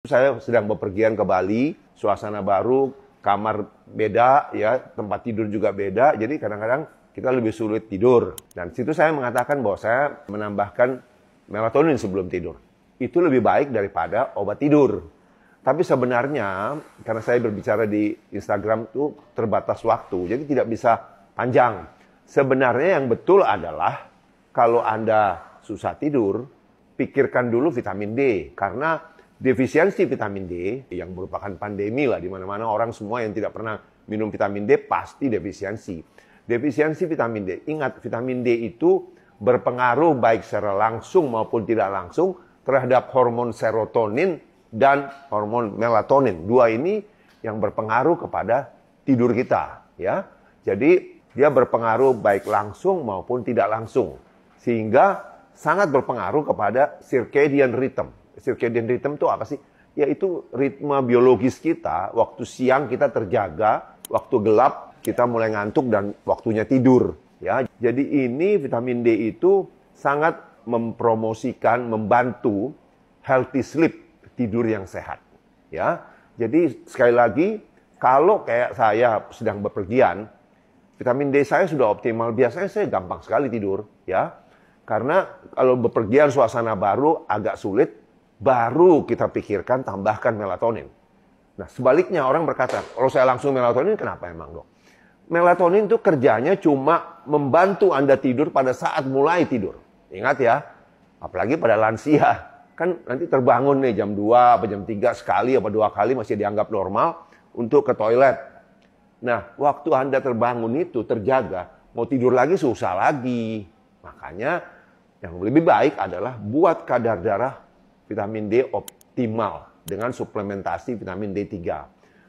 Saya sedang bepergian ke Bali, suasana baru, kamar beda, ya, tempat tidur juga beda. Jadi kadang-kadang kita lebih sulit tidur. Dan situ saya mengatakan bahwa saya menambahkan melatonin sebelum tidur. Itu lebih baik daripada obat tidur. Tapi sebenarnya, karena saya berbicara di Instagram itu terbatas waktu, jadi tidak bisa panjang. Sebenarnya yang betul adalah, kalau Anda susah tidur, pikirkan dulu vitamin D. Karena defisiensi vitamin D, yang merupakan pandemi lah, di mana-mana orang semua yang tidak pernah minum vitamin D pasti defisiensi. Defisiensi vitamin D, ingat vitamin D itu berpengaruh baik secara langsung maupun tidak langsung terhadap hormon serotonin dan hormon melatonin. Dua ini yang berpengaruh kepada tidur kita, ya. Jadi dia berpengaruh baik langsung maupun tidak langsung, sehingga sangat berpengaruh kepada circadian rhythm. Circadian rhythm itu apa sih? Yaitu ritme biologis kita. Waktu siang kita terjaga, waktu gelap kita mulai ngantuk dan waktunya tidur. Ya, jadi ini vitamin D itu sangat mempromosikan, membantu healthy sleep, tidur yang sehat. Ya, jadi sekali lagi, kalau kayak saya sedang bepergian, vitamin D saya sudah optimal. Biasanya saya gampang sekali tidur, ya. Karena kalau bepergian suasana baru agak sulit, baru kita pikirkan tambahkan melatonin. Nah, sebaliknya orang berkata, kalau saya langsung melatonin, kenapa emang dok? Melatonin itu kerjanya cuma membantu Anda tidur pada saat mulai tidur. Ingat ya, apalagi pada lansia. Kan nanti terbangun nih jam 2 atau jam 3 sekali atau 2 kali masih dianggap normal untuk ke toilet. Nah, waktu Anda terbangun itu terjaga, mau tidur lagi susah lagi. Makanya yang lebih baik adalah buat kadar darah vitamin D optimal dengan suplementasi vitamin D3.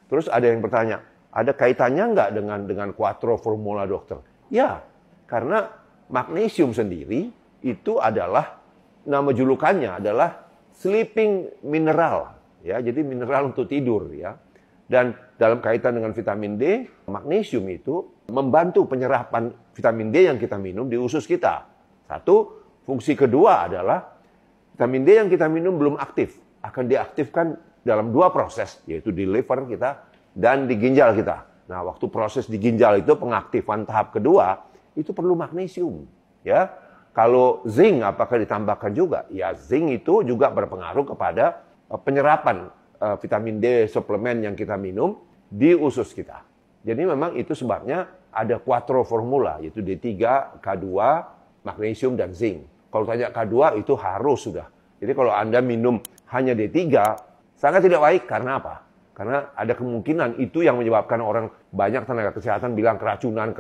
Terus ada yang bertanya, ada kaitannya nggak dengan Quattro Formula dokter? Ya, karena magnesium sendiri itu adalah, nama julukannya adalah sleeping mineral. Ya, jadi mineral untuk tidur. Ya. Dan dalam kaitan dengan vitamin D, magnesium itu membantu penyerapan vitamin D yang kita minum di usus kita. Satu, fungsi kedua adalah vitamin D yang kita minum belum aktif, akan diaktifkan dalam 2 proses, yaitu di liver kita dan di ginjal kita. Nah, waktu proses di ginjal itu pengaktifan tahap kedua, itu perlu magnesium. Ya, kalau zinc apakah ditambahkan juga? Ya, zinc itu juga berpengaruh kepada penyerapan vitamin D suplemen yang kita minum di usus kita. Jadi memang itu sebabnya ada Quattro Formula, yaitu D3, K2, magnesium dan zinc. Kalau tanya K2 itu harus sudah. Jadi kalau Anda minum hanya D3, sangat tidak baik. Karena apa? Karena ada kemungkinan itu yang menyebabkan orang banyak tenaga kesehatan bilang keracunan.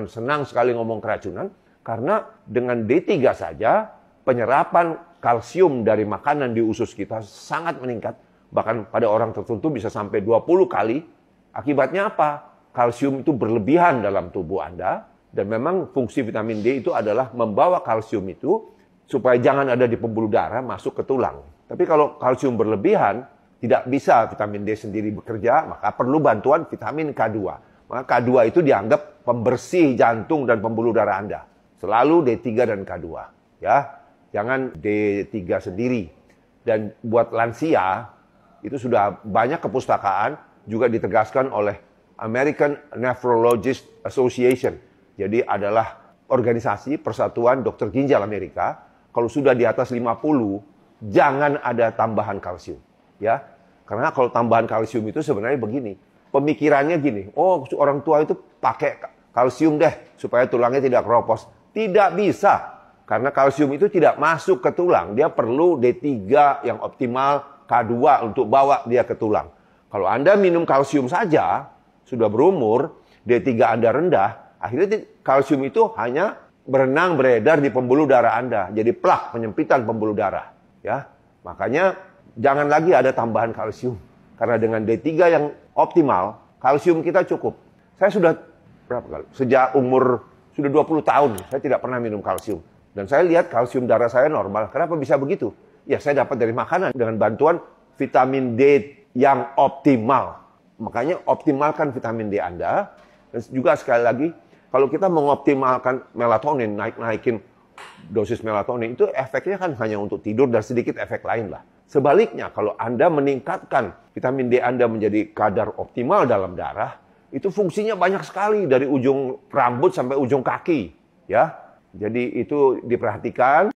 Senang sekali ngomong keracunan. Karena dengan D3 saja, penyerapan kalsium dari makanan di usus kita sangat meningkat. Bahkan pada orang tertentu bisa sampai 20 kali. Akibatnya apa? Kalsium itu berlebihan dalam tubuh Anda. Dan memang fungsi vitamin D itu adalah membawa kalsium itu supaya jangan ada di pembuluh darah masuk ke tulang. Tapi kalau kalsium berlebihan, tidak bisa vitamin D sendiri bekerja, maka perlu bantuan vitamin K2. Maka K2 itu dianggap pembersih jantung dan pembuluh darah Anda. Selalu D3 dan K2. Ya, jangan D3 sendiri. Dan buat lansia, itu sudah banyak kepustakaan, juga ditegaskan oleh American Nephrologist Association. Jadi adalah organisasi persatuan dokter ginjal Amerika. Kalau sudah di atas 50, jangan ada tambahan kalsium. Ya, karena kalau tambahan kalsium itu sebenarnya begini. Pemikirannya gini, oh orang tua itu pakai kalsium deh supaya tulangnya tidak keropos. Tidak bisa. Karena kalsium itu tidak masuk ke tulang. Dia perlu D3 yang optimal, K2 untuk bawa dia ke tulang. Kalau Anda minum kalsium saja, sudah berumur, D3 Anda rendah, akhirnya kalsium itu hanya berenang beredar di pembuluh darah Anda. Jadi plak, penyempitan pembuluh darah. Ya, makanya jangan lagi ada tambahan kalsium. Karena dengan D3 yang optimal, kalsium kita cukup. Saya sudah berapa kali? Sejak umur sudah 20 tahun, saya tidak pernah minum kalsium. Dan saya lihat kalsium darah saya normal. Kenapa bisa begitu? Ya, saya dapat dari makanan dengan bantuan vitamin D yang optimal. Makanya optimalkan vitamin D Anda. Dan juga sekali lagi, kalau kita mengoptimalkan melatonin, naikin dosis melatonin, itu efeknya kan hanya untuk tidur dan sedikit efek lain lah. Sebaliknya, kalau Anda meningkatkan vitamin D Anda menjadi kadar optimal dalam darah, itu fungsinya banyak sekali dari ujung rambut sampai ujung kaki, ya. Jadi itu diperhatikan.